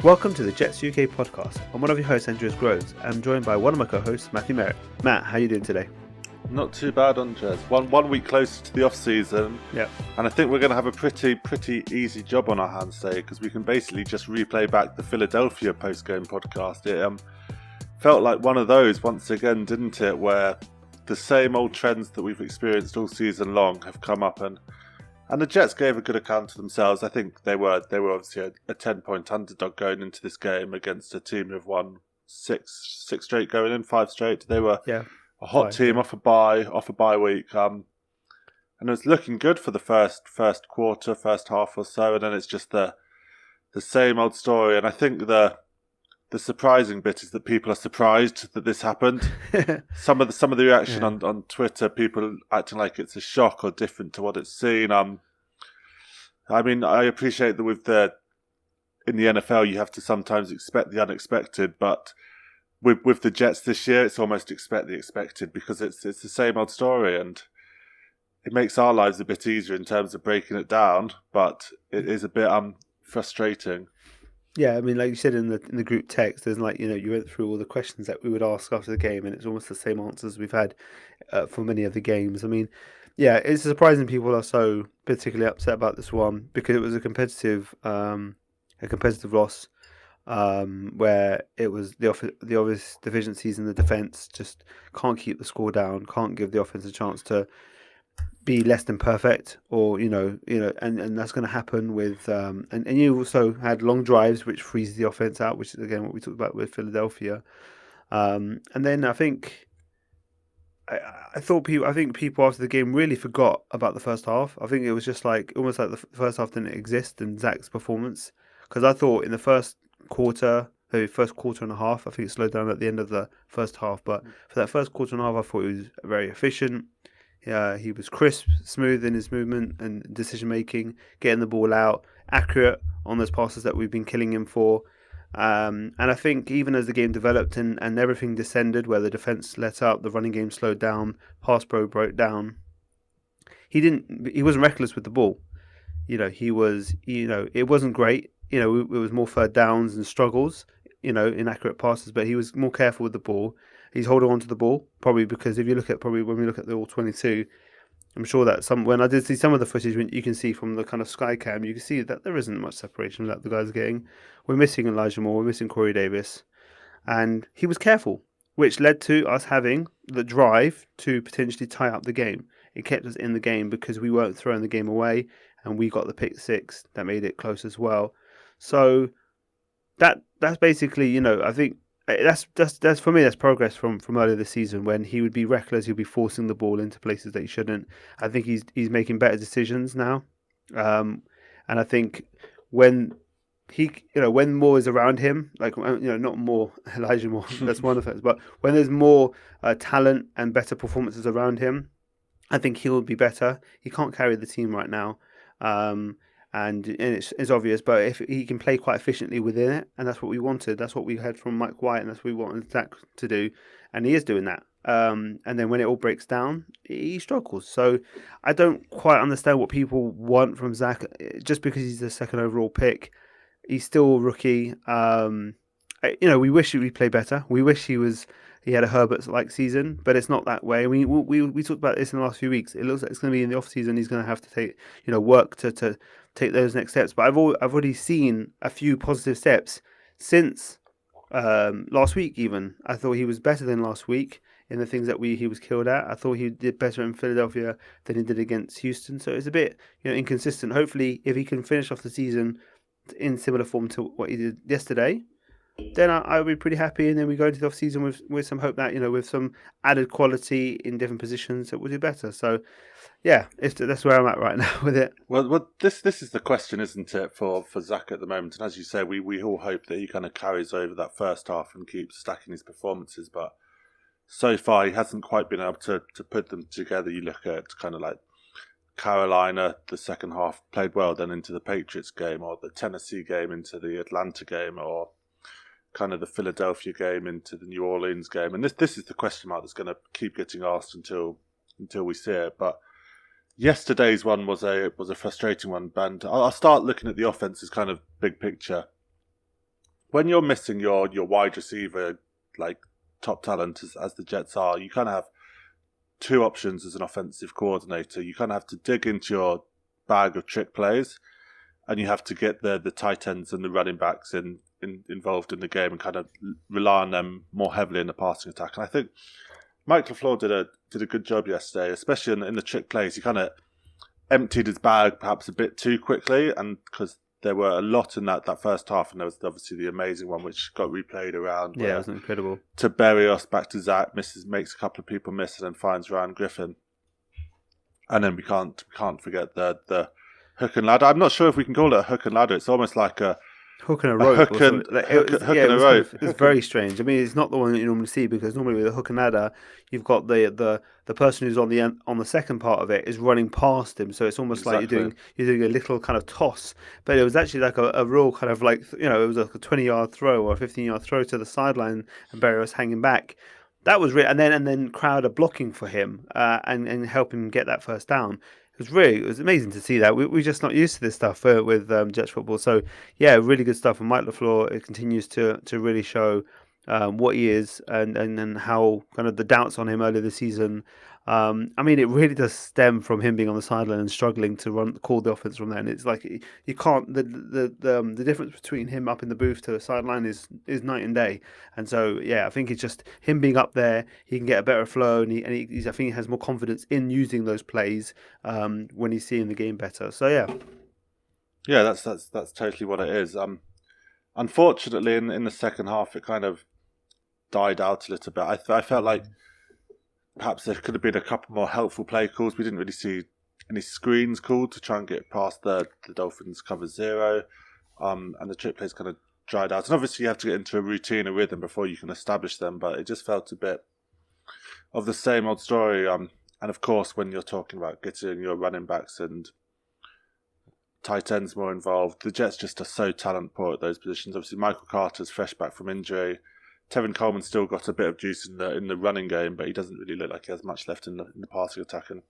Welcome to the Jets UK podcast. I'm one of your hosts, Andres Groves. I'm joined by one of my co-hosts, Matthew Merrett. Matt, how are you doing today? Not too bad, Andres. One week closer to the off season, yeah, and I think we're going to have a pretty easy job on our hands today because we can basically just replay back the Philadelphia post-game podcast. It felt like one of those once again, didn't it? Where the same old trends that we've experienced all season long have come up, and the Jets gave a good account of themselves. I think they were obviously a 10-point underdog going into this game against a team who've won six straight going in, 5 straight. They were a hot team off a bye week, and it was looking good for the first quarter, first half or so, and then it's just the same old story. And I think the surprising bit is that people are surprised that this happened. Some of the reaction on Twitter, people acting like it's a shock or different to what it's seen. I mean, I appreciate that in the NFL you have to sometimes expect the unexpected, but with the Jets this year, it's almost expect the expected because it's the same old story, and it makes our lives a bit easier in terms of breaking it down, but it is a bit frustrating. Yeah, I mean, like you said in the group text, there's you went through all the questions that we would ask after the game, and it's almost the same answers we've had for many of the games. I mean, yeah, it's surprising people are so particularly upset about this one because it was a competitive loss. Where it was the obvious deficiencies in the defence, just can't keep the score down, can't give the offense a chance to be less than perfect, or and that's going to happen with and you also had long drives which freeze the offense out, which is again what we talked about with Philadelphia, and then I think people after the game really forgot about the first half. I think it was just almost like the first half didn't exist and Zach's performance, because I thought in the first quarter and a half, I think it slowed down at the end of the first half, but for that first quarter and a half, I thought he was very efficient. He was crisp, smooth in his movement and decision making, getting the ball out, accurate on those passes that we've been killing him for. And I think even as the game developed and everything descended, where the defense let up, the running game slowed down, pass pro broke down, he wasn't reckless with the ball. He was, it wasn't great. It was more third downs and struggles, inaccurate passes, but he was more careful with the ball. He's holding on to the ball, probably because if you look at when we look at the All-22, I'm sure that when I did see some of the footage, you can see from the kind of sky cam, you can see that there isn't much separation that the guys are getting. We're missing Elijah Moore, we're missing Corey Davis, and he was careful, which led to us having the drive to potentially tie up the game. It kept us in the game because we weren't throwing the game away, and we got the pick 6 that made it close as well. So that's basically, I think that's for me, that's progress from earlier this season, when he would be reckless, he'd be forcing the ball into places that he shouldn't. I think he's making better decisions now, and I think when when Moore is around him, not more Elijah Moore, that's one offense, but when there's more talent and better performances around him, I think he'll be better. He can't carry the team right now. And it's obvious, but if he can play quite efficiently within it, and that's what we wanted, that's what we had from Mike White, and that's what we wanted Zach to do, and he is doing that. And then when it all breaks down, he struggles. So I don't quite understand what people want from Zach, just because he's the second overall pick. He's still a rookie. We wish he would play better. We wish he had a Herbert-like season, but it's not that way. We talked about this in the last few weeks. It looks like it's going to be in the off season. He's going to have to take work to take those next steps. But I've already seen a few positive steps since last week. Even I thought he was better than last week in the things that he was killed at. I thought he did better in Philadelphia than he did against Houston. So it's a bit inconsistent. Hopefully, if he can finish off the season in similar form to what he did yesterday, then I'll be pretty happy, and then we go into the off-season with some hope that, with some added quality in different positions, that we'll do better. So, yeah, that's where I'm at right now with it. Well, this is the question, isn't it, for Zach at the moment? And as you say, we all hope that he kind of carries over that first half and keeps stacking his performances, but so far he hasn't quite been able to put them together. You look at kind of like Carolina, the second half played well, then into the Patriots game, or the Tennessee game into the Atlanta game, or kind of the Philadelphia game into the New Orleans game. And this is the question mark that's going to keep getting asked until we see it. But yesterday's one was a frustrating one, and I'll start looking at the offense as kind of big picture. when you're missing your wide receiver, like top talent as the Jets are, you kind of have two options as an offensive coordinator. You kind of have to dig into your bag of trick plays, and you have to get the tight ends and the running backs involved in the game and kind of rely on them more heavily in the passing attack. And I think Mike LaFleur did a good job yesterday, especially in the trick plays. He kind of emptied his bag perhaps a bit too quickly, and because there were a lot in that first half, and there was obviously the amazing one which got replayed around. Yeah, it was incredible. To bury us back to Zach, makes a couple of people miss, and then finds Ryan Griffin. And then we can't forget the hook and ladder. I'm not sure if we can call it a hook and ladder. It's almost like a hook and a rope. Hook and a rope. It's very strange. I mean, it's not the one that you normally see, because normally with a hook and ladder, you've got the person who's on the second part of it is running past him. So it's almost like you're doing a little kind of toss. But it was actually like a real kind of like, it was like a 20-yard throw or a 15-yard throw to the sideline, and Barry was hanging back. That was and then Crowder blocking for him and helping him get that first down. It was amazing to see that. We're just not used to this stuff with Jets football. So yeah, really good stuff. And Mike LaFleur, it continues to really show what he is and how kind of the doubts on him earlier this season. I mean, it really does stem from him being on the sideline and struggling to call the offense from there. And it's like you can't. The difference between him up in the booth to the sideline is night and day. And so yeah, I think it's just him being up there. He can get a better flow, and I think he has more confidence in using those plays when he's seeing the game better. So yeah, that's totally what it is. Unfortunately, in the second half, it kind of died out a little bit. I felt like perhaps there could have been a couple more helpful play calls. We didn't really see any screens called to try and get past the Dolphins cover zero, and the trick plays kind of dried out. And obviously you have to get into a routine, a rhythm before you can establish them, but it just felt a bit of the same old story. And of course, when you're talking about getting your running backs and tight ends more involved, the Jets just are so talent poor at those positions. Obviously Michael Carter's fresh back from injury. Tevin Coleman's still got a bit of juice in the running game, but he doesn't really look like he has much left in the passing attack. And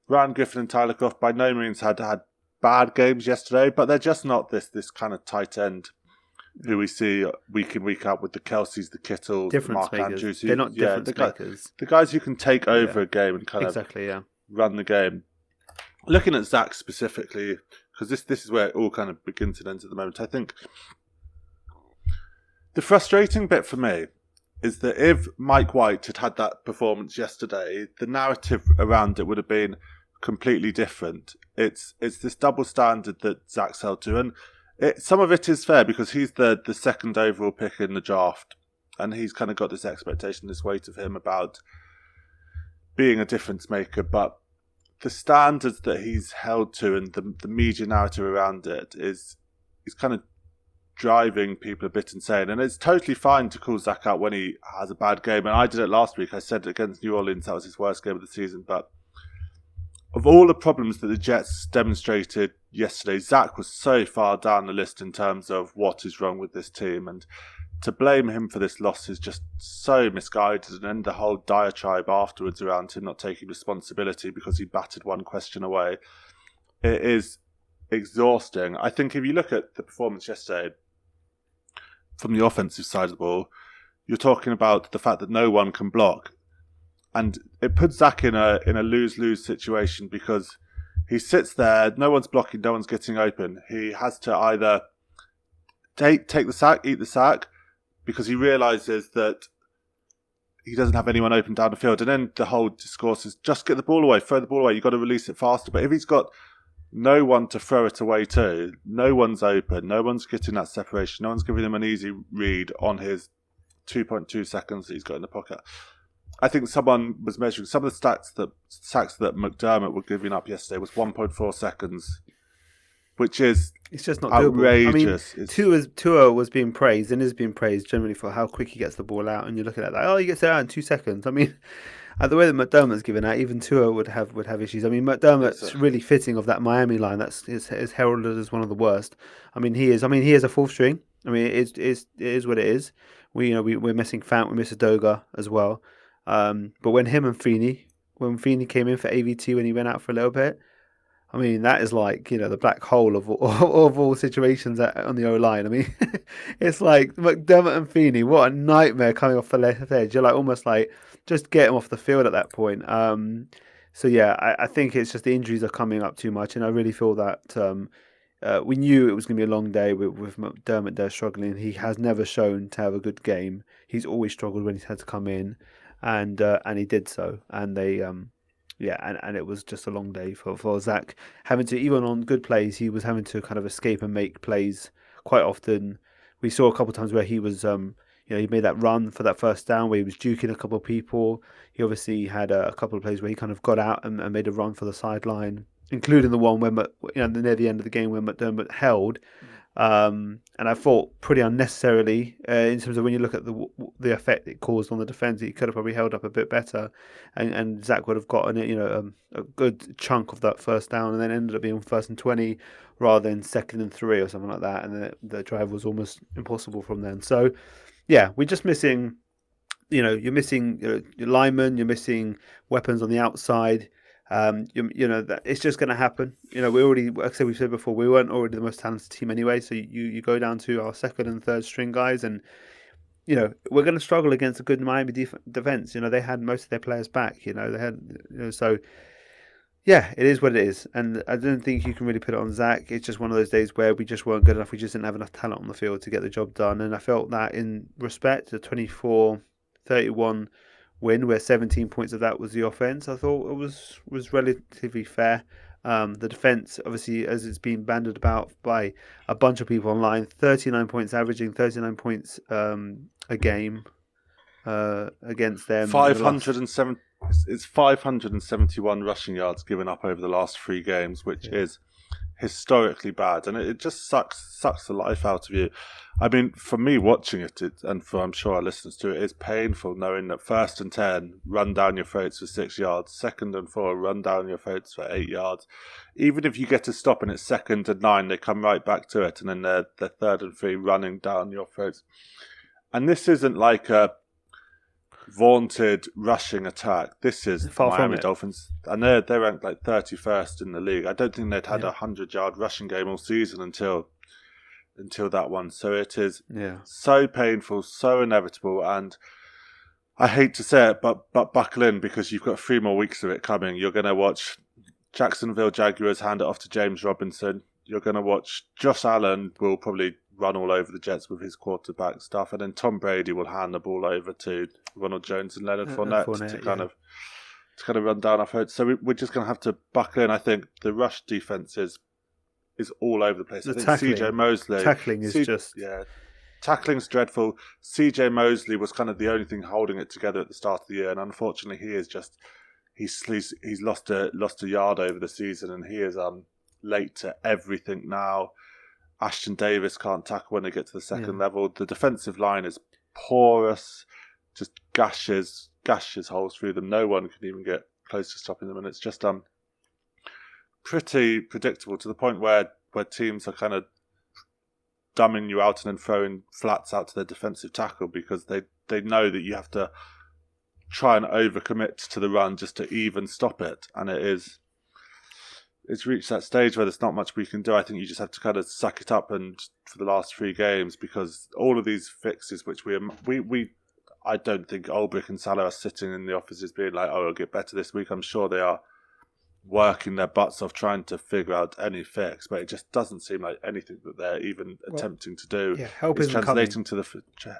Ryan Griffin and Tyler Goff by no means had bad games yesterday, but they're just not this kind of tight end who we see week in, week out with the Kelseys, the Kittles, the Mark Andrews. They're not difference makers. The guys who can take over a game and kind of run the game. Looking at Zach specifically, because this is where it all kind of begins and ends at the moment, I think the frustrating bit for me is that if Mike White had that performance yesterday, the narrative around it would have been completely different. It's this double standard that Zach's held to, and some of it is fair because he's the second overall pick in the draft, and he's kind of got this expectation, this weight of him about being a difference maker. But the standards that he's held to and the media narrative around it is kind of driving people a bit insane. And it's totally fine to call Zach out when he has a bad game. And I did it last week. I said against New Orleans that was his worst game of the season. But of all the problems that the Jets demonstrated yesterday, Zach was so far down the list in terms of what is wrong with this team. And to blame him for this loss is just so misguided. And then the whole diatribe afterwards around him not taking responsibility because he batted one question away. It is exhausting. I think if you look at the performance yesterday, from the offensive side of the ball, you're talking about the fact that no one can block. And it puts Zach in a lose-lose situation because he sits there, no one's blocking, no one's getting open. He has to either take the sack, eat the sack, because he realises that he doesn't have anyone open down the field. And then the whole discourse is just get the ball away, throw the ball away, you've got to release it faster. But if he's got no one to throw it away to, no one's open, no one's getting that separation, no one's giving him an easy read on his 2.2 seconds that he's got in the pocket. I think someone was measuring some of the sacks that McDermott were giving up yesterday was 1.4 seconds, which is it's just not outrageous. I mean, Tua was being praised and is being praised generally for how quick he gets the ball out, and you're looking at that. He gets it out in 2 seconds. I mean, the way that McDermott's given out, even Tua would have issues. I mean, McDermott's really fitting of that Miami line. That's is heralded as one of the worst. I mean, he is a fourth string. I mean, it is what it is. We're missing Fant, we miss Adoga as well. But when Feeney came in for AVT when he went out for a little bit, I mean, that is like, the black hole of of all situations on the O line. I mean, it's like McDermott and Feeney. What a nightmare coming off the left edge. You're like almost like just get him off the field at that point. So yeah, I think it's just the injuries are coming up too much, and I really feel that we knew it was going to be a long day with McDermott there struggling. He has never shown to have a good game. He's always struggled when he's had to come in, and he did so. And they yeah, and it was just a long day for Zach having to, even on good plays, he was having to kind of escape and make plays quite often. We saw a couple of times where he was he made that run for that first down where he was juking a couple of people. He obviously had a couple of plays where he kind of got out and made a run for the sideline, including the one where near the end of the game when McDermott held. And I thought pretty unnecessarily in terms of when you look at the effect it caused on the defence. He could have probably held up a bit better, and Zach would have gotten a good chunk of that first down, and then ended up being 1st and 20 rather than 2nd and 3 or something like that. And the drive was almost impossible from then. So yeah, we're just missing. You're missing your linemen, you're missing weapons on the outside. That it's just going to happen. We already, like I said, we've said before, we weren't already the most talented team anyway. So you go down to our 2nd and 3rd string guys, and we're going to struggle against a good Miami defense. They had most of their players back. They had, so yeah, it is what it is, and I don't think you can really put it on Zach. It's just one of those days where we just weren't good enough. We just didn't have enough talent on the field to get the job done, and I felt that in respect to 24-31 win, where 17 points of that was the offense, I thought it was relatively fair. The defense, obviously, as it's been bandied about by a bunch of people online, 39 points, averaging 39 points a game against them. 507. It's 571 rushing yards given up over the last 3 games, which is historically bad, and it just sucks the life out of you. I mean, for me watching it, and for I'm sure our listeners too, it is painful knowing that 1st and 10 run down your throats for 6 yards, 2nd and 4 run down your throats for 8 yards. Even if you get to stop and it's 2nd and 9, they come right back to it, and then they're 3rd and 3 running down your throats. And this isn't like a vaunted rushing attack. This is Miami Dolphins, and they're ranked like 31st in the league. I don't think they'd had a 100-yard rushing game all season until that one. So it is so painful, so inevitable, and I hate to say it, but buckle in, because you've got 3 more weeks of it coming. You're going to watch Jacksonville Jaguars hand it off to James Robinson. You're going to watch Josh Allen will probably run all over the Jets with his quarterback stuff, and then Tom Brady will hand the ball over to Ronald Jones and Leonard Fournette to kind of run down our throats. So we're just going to have to buckle in. I think the rush defense is all over the place. I think CJ Mosley tackling is tackling's dreadful. CJ Mosley was kind of the only thing holding it together at the start of the year, and unfortunately he is just he's lost a yard over the season, and he is late to everything now. Ashton Davis can't tackle when they get to the second level. The defensive line is porous, just gashes holes through them. No one can even get close to stopping them, and it's just pretty predictable, to the point where teams are kind of dumbing you out and then throwing flats out to their defensive tackle, because they know that you have to try and overcommit to the run just to even stop it, and it's reached that stage where there's not much we can do. I think you just have to kind of suck it up and for the last 3 games, because all of these fixes, which we I don't think Ulbrich and Salah are sitting in the offices being like, oh, it'll get better this week. I'm sure they are working their butts off trying to figure out any fix, but it just doesn't seem like anything that they're even attempting to do. Help isn't coming.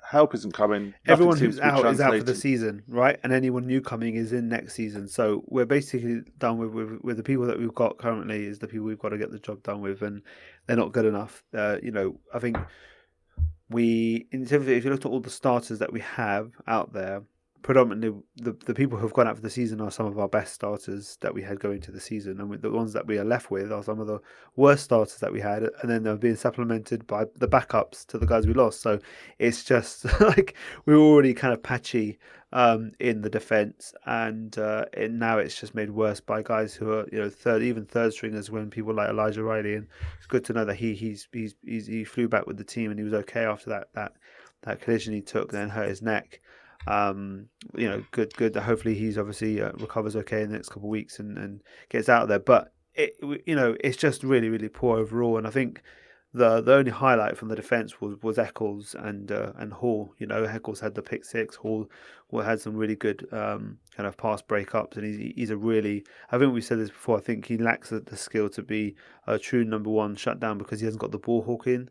Help isn't coming. Everyone who's out is out for the season, right? And anyone new coming is in next season. So we're basically done with the people that we've got currently is the people we've got to get the job done with, and they're not good enough. I think in terms of, if you look at all the starters that we have out there, predominantly the people who have gone out for the season are some of our best starters that we had going to the season, and the ones that we are left with are some of the worst starters that we had, and then they're being supplemented by the backups to the guys we lost. So it's just like we were already kind of patchy in the defense, and now it's just made worse by guys who are third stringers, when people like Elijah Riley. And it's good to know that he flew back with the team and he was okay after that collision he took, then hurt his neck. Good. Hopefully he's obviously recovers okay in the next couple of weeks and gets out of there. But it's just really, really poor overall. And I think the only highlight from the defense was Eccles and Hall. Eccles had the pick six. Hall had some really good kind of pass breakups, and he's a really. I think we said this before. I think he lacks the skill to be a true number one shutdown because he hasn't got the ball hawking.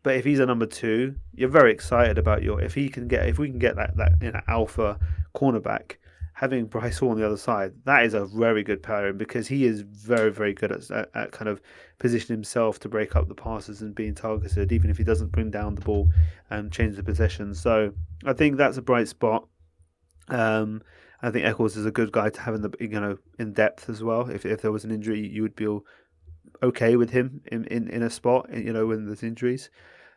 But if he's a number two, you're very excited about if we can get that alpha cornerback, having Bryce Hall on the other side, that is a very good pairing because he is very, very good at kind of positioning himself to break up the passes and being targeted, even if he doesn't bring down the ball and change the possession. So I think that's a bright spot. I think Eccles is a good guy to have in depth as well. If there was an injury, you would be okay with him in a spot, when there's injuries.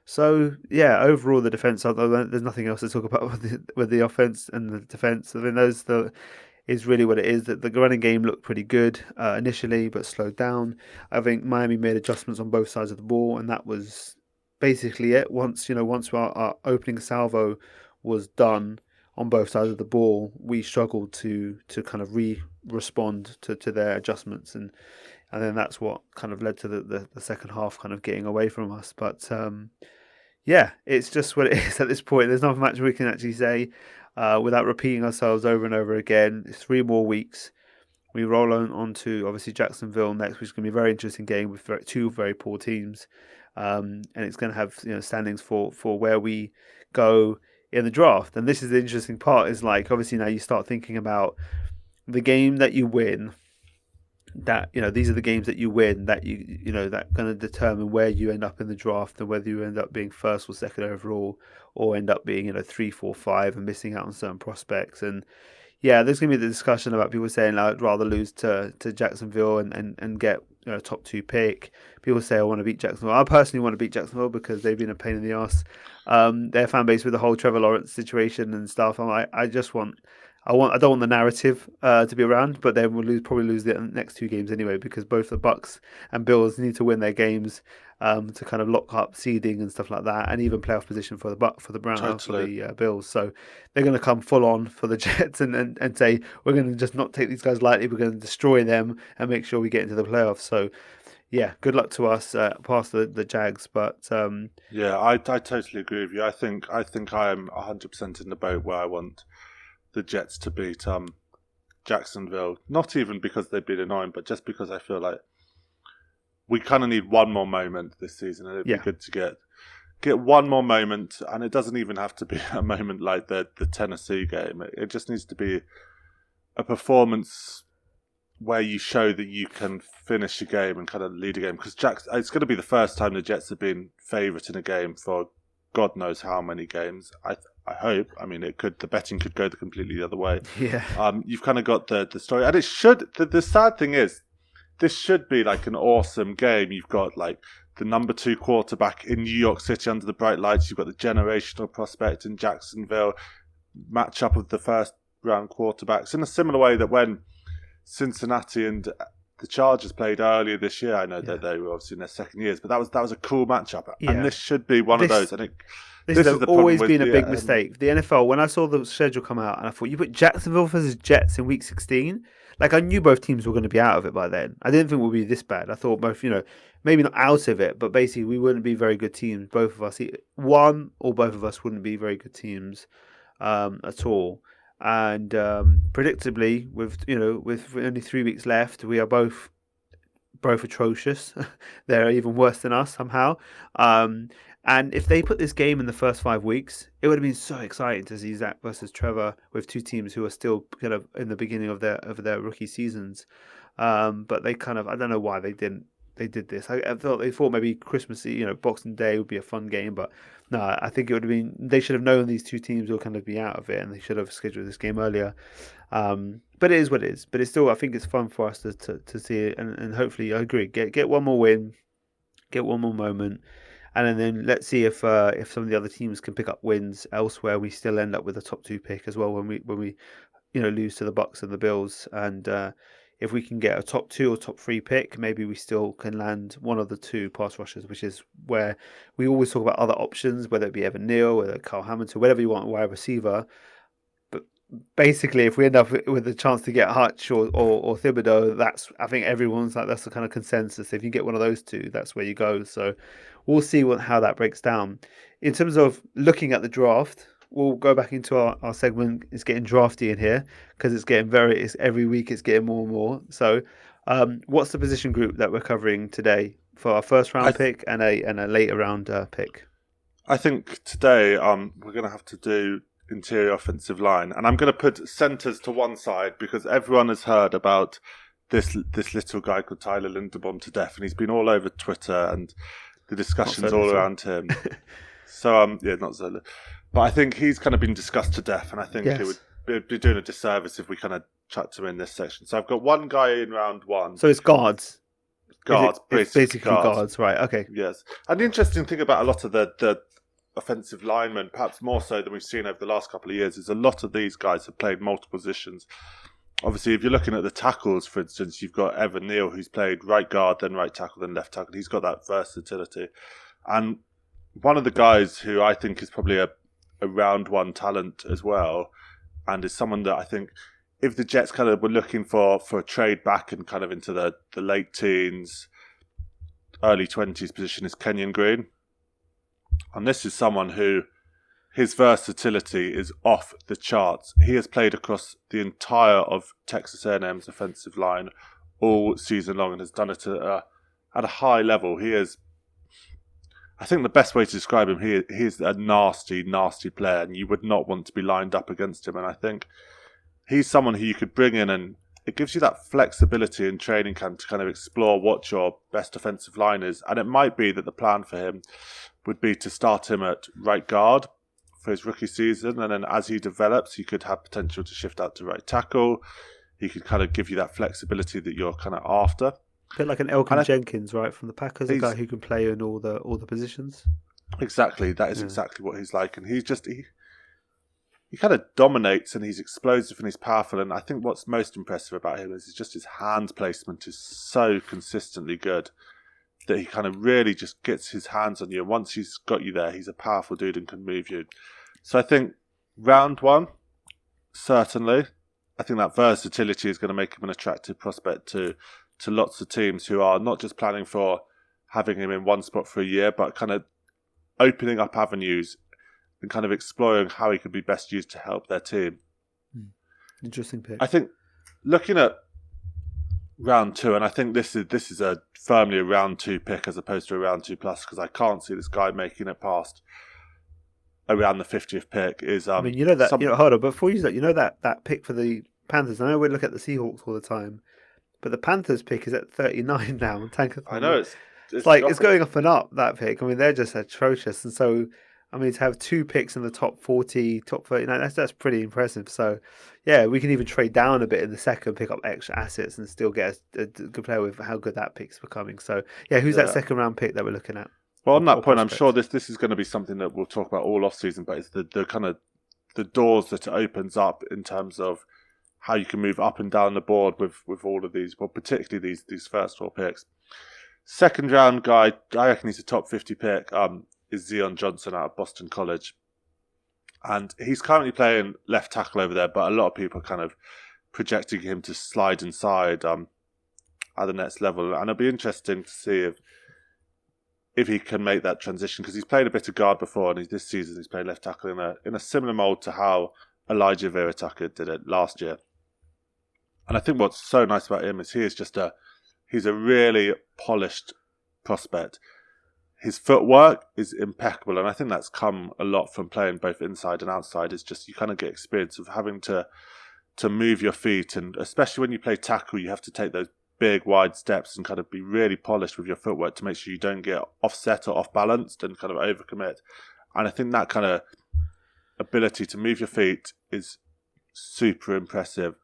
So yeah, overall the defense. Although there's nothing else to talk about with the offense and the defense. I mean, is really what it is. That the running game looked pretty good initially, but slowed down. I think Miami made adjustments on both sides of the ball, and that was basically it. Once our opening salvo was done on both sides of the ball, we struggled to kind of respond to their adjustments, and then that's what kind of led to the second half kind of getting away from us. But yeah, it's just what it is at this point. There's not much we can actually say without repeating ourselves over and over again. It's 3 more weeks. We roll on to obviously Jacksonville next, which is going to be a very interesting game with two very poor teams, and it's going to have standings for where we go in the draft. And this is the interesting part. Is like obviously now you start thinking about the game that you win. That these are the games that you win that that going to determine where you end up in the draft and whether you end up being first or second overall or end up being 3, 4, 5 and missing out on certain prospects. And yeah, there's going to be the discussion about people saying I'd rather lose to Jacksonville and get a top 2 pick. People say I want to beat Jacksonville. I personally want to beat Jacksonville because they've been a pain in the ass. Their fan base with the whole Trevor Lawrence situation and stuff. I don't want the narrative to be around, but then we'll probably lose the next 2 games anyway because both the Bucks and Bills need to win their games to kind of lock up seeding and stuff like that, and even playoff position for the Bills. So they're going to come full on for the Jets and say we're going to just not take these guys lightly. We're going to destroy them and make sure we get into the playoffs. So yeah, good luck to us past the Jags. But yeah, I totally agree with you. I think I am 100% in the boat where I want the Jets to beat Jacksonville, not even because they've been annoying, but just because I feel like we kind of need one more moment this season, and it'd be good to get one more moment, and it doesn't even have to be a moment like the Tennessee game. It just needs to be a performance where you show that you can finish a game and kind of lead a game, because it's going to be the first time the Jets have been favourite in a game for God knows how many games. I hope. I mean, the betting could go completely the other way. Yeah. You've kind of got the story, and it should. The sad thing is, this should be like an awesome game. You've got like the number 2 quarterback in New York City under the bright lights. You've got the generational prospect in Jacksonville. Match up with the first round quarterbacks in a similar way that when Cincinnati and the Chargers played earlier this year. I know that they were obviously in their second years, but that was a cool matchup, and this should be one of those. I think. This has always been a big mistake. The NFL, when I saw the schedule come out, and I thought, you put Jacksonville versus Jets in week 16? Like, I knew both teams were going to be out of it by then. I didn't think it would be this bad. I thought both, maybe not out of it, but basically we wouldn't be very good teams. Both of us, one or both of us wouldn't be very good teams at all. And predictably, with only 3 weeks left, we are both atrocious. They're even worse than us somehow. And if they put this game in the first 5 weeks, it would have been so exciting to see Zach versus Trevor with 2 teams who are still kind of in the beginning of their rookie seasons. But they kind of, I don't know why they did this. I thought they thought maybe Christmas, Boxing Day would be a fun game, but no, I think it would have been. They should have known these 2 teams will kind of be out of it, and they should have scheduled this game earlier. But it is what it is. But it's still, I think it's fun for us to see it, and hopefully, I agree. Get one more win, get one more moment. And then let's see if some of the other teams can pick up wins elsewhere. We still end up with a top 2 pick as well when we lose to the Bucks and the Bills. And if we can get a top 2 or top 3 pick, maybe we still can land one of the 2 pass rushers, which is where we always talk about other options, whether it be Evan Neal, whether Kyle Hamilton, whatever you want, a wide receiver. But basically, if we end up with a chance to get Hutch or Thibodeau, I think everyone's like that's the kind of consensus. If you get one of those two, that's where you go. So we'll see how that breaks down. In terms of looking at the draft, we'll go back into our segment. It's getting drafty in here because it's every week it's getting more and more. So what's the position group that we're covering today for our first round pick and a later round pick? I think today we're going to have to do interior offensive line, and I'm going to put centres to one side because everyone has heard about this little guy called Tyler Linderbaum to death, and he's been all over Twitter and the discussions all around him. So not Zola, but I think he's kind of been discussed to death, and I think it would be doing a disservice if we kind of chat to him in this section. So I've got one guy in round one. So it's guards. It's basically guards, right? Okay. Yes, and the interesting thing about a lot of the offensive linemen, perhaps more so than we've seen over the last couple of years, is a lot of these guys have played multiple positions. Obviously, if you're looking at the tackles, for instance, you've got Evan Neal, who's played right guard, then right tackle, then left tackle. He's got that versatility. And one of the guys who I think is probably a round one talent as well, and is someone that I think if the Jets kind of were looking for a trade back and kind of into the late teens, early 20s position, is Kenyon Green. And this is someone who, his versatility is off the charts. He has played across the entire of Texas A&M's offensive line all season long and has done it at a high level. He is, I think the best way to describe him, he is a nasty, nasty player, and you would not want to be lined up against him. And I think he's someone who you could bring in, and it gives you that flexibility in training camp to kind of explore what your best offensive line is. And it might be that the plan for him would be to start him at right guard for his rookie season, and then as he develops, he could have potential to shift out to right tackle. He could kind of give you that flexibility that you're kind of after. A bit like an Elkin Jenkins, right, from the Packers, a guy who can play in all the positions. Exactly, that is exactly what he's like, and he kind of dominates, and he's explosive and he's powerful. And I think what's most impressive about him is just his hand placement is so consistently good that he kind of really just gets his hands on you. And once he's got you there, he's a powerful dude and can move you. So I think round one, certainly, I think that versatility is going to make him an attractive prospect to lots of teams who are not just planning for having him in one spot for a year, but kind of opening up avenues and kind of exploring how he could be best used to help their team. Interesting pick. I think looking at round two, and I think this is firmly a round two pick as opposed to a round 2+, because I can't see this guy making it past around the 50th pick. Hold on, before you use that, that pick for the Panthers. I know we look at the Seahawks all the time, but the Panthers pick is at 39 now. I know it's going up and up, that pick. I mean, they're just atrocious, and so I mean, to have two picks in the top 40, top 39, that's pretty impressive. So, yeah, we can even trade down a bit in the second, pick up extra assets, and still get a good player with how good that pick's becoming. So, yeah, who's that second round pick that we're looking at? Well, on that point, I'm sure this is going to be something that we'll talk about all off season, but it's the kind of the doors that it opens up in terms of how you can move up and down the board with all of these, well, particularly these first four picks. Second round guy, I reckon he's a top 50 pick. Is Zion Johnson out of Boston College. And he's currently playing left tackle over there, but a lot of people are kind of projecting him to slide inside at the next level. And it'll be interesting to see if he can make that transition, because he's played a bit of guard before, and this season he's played left tackle in a similar mould to how Elijah Vera Tucker did it last year. And I think what's so nice about him is he's a really polished prospect. His footwork is impeccable, and I think that's come a lot from playing both inside and outside. It's just you kind of get experience of having to move your feet, and especially when you play tackle, you have to take those big, wide steps and kind of be really polished with your footwork to make sure you don't get offset or off-balanced and kind of overcommit. And I think that kind of ability to move your feet is super impressive.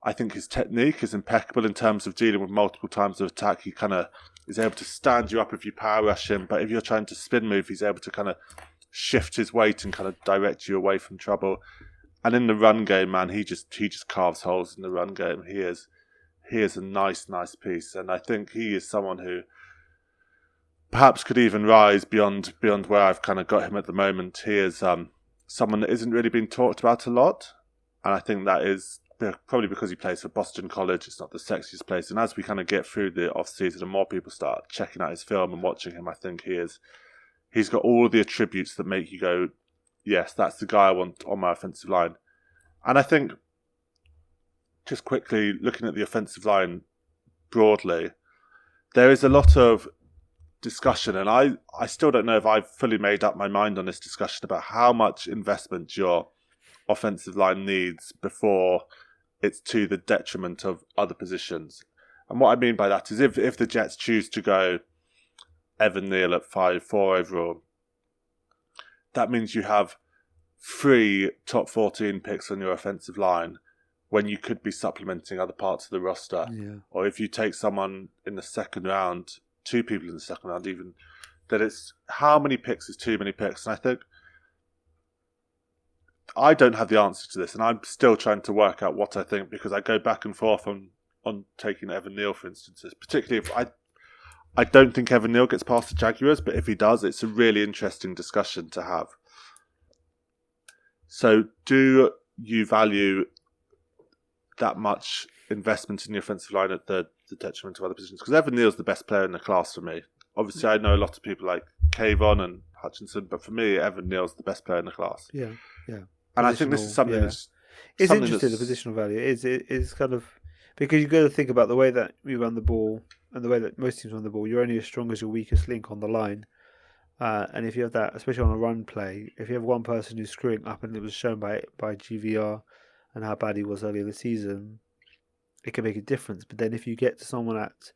I think his technique is impeccable in terms of dealing with multiple times of attack. He kind of is able to stand you up if you power rush him, but if you're trying to spin move, he's able to kind of shift his weight and kind of direct you away from trouble. And in the run game, man, he just carves holes in the run game. He is a nice piece, and I think he is someone who perhaps could even rise beyond where I've kind of got him at the moment. He is someone that isn't really being talked about a lot, And I think that is probably because he plays for Boston College. It's not the sexiest place. And as we kind of get through the off-season and more people start checking out his film and watching him, I think he's got all the attributes that make you go, yes, that's the guy I want on my offensive line. And I think, just quickly looking at the offensive line broadly, there is a lot of discussion, and I still don't know if I've fully made up my mind on this discussion about how much investment your offensive line needs before it's to the detriment of other positions. And what I mean by that is if the Jets choose to go Evan Neal at 5'4" overall, that means you have 3 top 14 picks on your offensive line when you could be supplementing other parts of the roster. Yeah. Or if you take someone in the second round, 2 people in the second round even, that it's how many picks is too many picks. And I think I don't have the answer to this, and I'm still trying to work out what I think, because I go back and forth on taking Evan Neal, for instance. Particularly if I don't think Evan Neal gets past the Jaguars, but if he does, it's a really interesting discussion to have. So do you value that much investment in the offensive line at the detriment of other positions? Because Evan Neal's the best player in the class for me. Obviously, I know a lot of people like Kayvon and Hutchinson, but for me, Evan Neal's the best player in the class. Yeah. And I think this is something it's interesting, the positional value. It's kind of, because you've got to think about the way that we run the ball and the way that most teams run the ball. You're only as strong as your weakest link on the line. And if you have that, especially on a run play, if you have one person who's screwing up, and it was shown by GVR and how bad he was earlier in the season, it can make a difference. But then if you get to someone that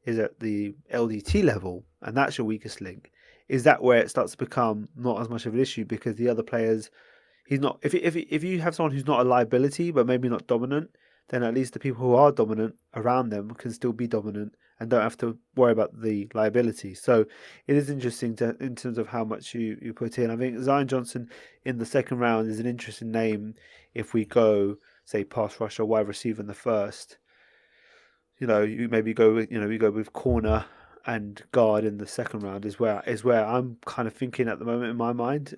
is at the LDT level, and that's your weakest link, is that where it starts to become not as much of an issue, because the other players, he's not. If you have someone who's not a liability but maybe not dominant, then at least the people who are dominant around them can still be dominant and don't have to worry about the liability. So it is interesting in terms of how much you put in. I think Zion Johnson in the second round is an interesting name. If we go, say, pass rush or wide receiver in the first, you maybe go with, we go with corner and guard in the second round is where I'm kind of thinking at the moment in my mind.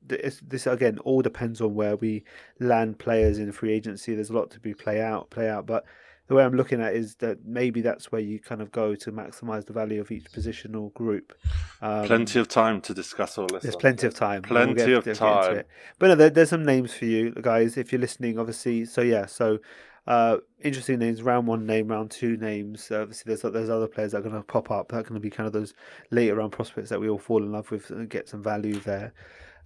This again all depends on where we land players in free agency. There's a lot to be play out, but the way I'm looking at it is that maybe that's where you kind of go to maximize the value of each positional group. Plenty of time to discuss all this. There's plenty of time. Plenty of time. But no, there's some names for you guys if you're listening, obviously. So interesting names. Round 1 name, round 2 names. Obviously, there's other players that are going to pop up. That are going to be kind of those later round prospects that we all fall in love with and get some value there.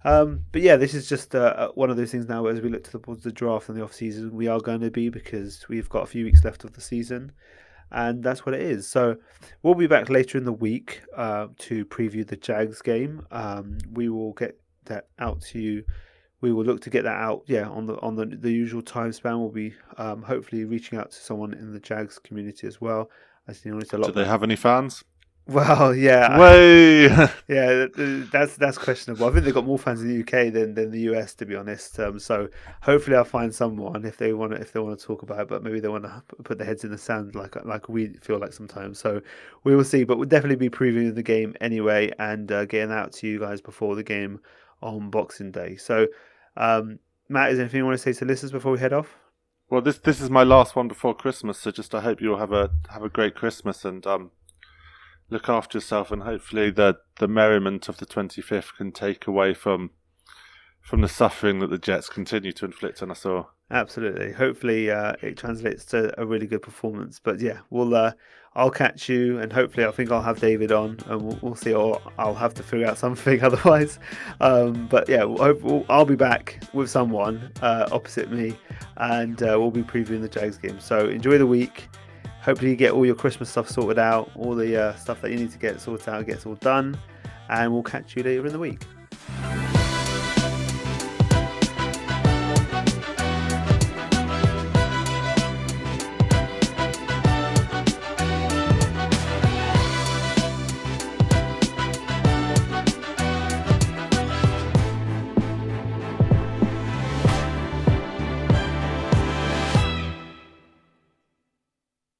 But yeah, this is just one of those things now. As we look towards the draft and the off season, we are going to be, because we've got a few weeks left of the season, and that's what it is. So we'll be back later in the week to preview the Jags game. We will get that out to you. We will look to get that out, on the usual time span. We'll be hopefully reaching out to someone in the Jags community as well. I see it's a lot. Do they have any fans? Well, yeah. Way. Yeah, that's questionable. I think they've got more fans in the UK than the US, to be honest. So hopefully I'll find someone if they want to talk about it, but maybe they want to put their heads in the sand like we feel like sometimes. So we will see, but we'll definitely be previewing the game anyway and getting out to you guys before the game on Boxing Day. So Matt, is there anything you want to say to listeners before we head off? Well, this is my last one before Christmas, so just I hope you all have a great Christmas and look after yourself, and hopefully the merriment of the 25th can take away from the suffering that the Jets continue to inflict on us all. Absolutely. Hopefully it translates to a really good performance. But yeah, I'll catch you, and hopefully I think I'll have David on, and we'll see, or I'll have to figure out something otherwise. But yeah, I'll be back with someone opposite me, and we'll be previewing the Jags game. So enjoy the week. Hopefully you get all your Christmas stuff sorted out, all the stuff that you need to get sorted out gets all done, and we'll catch you later in the week.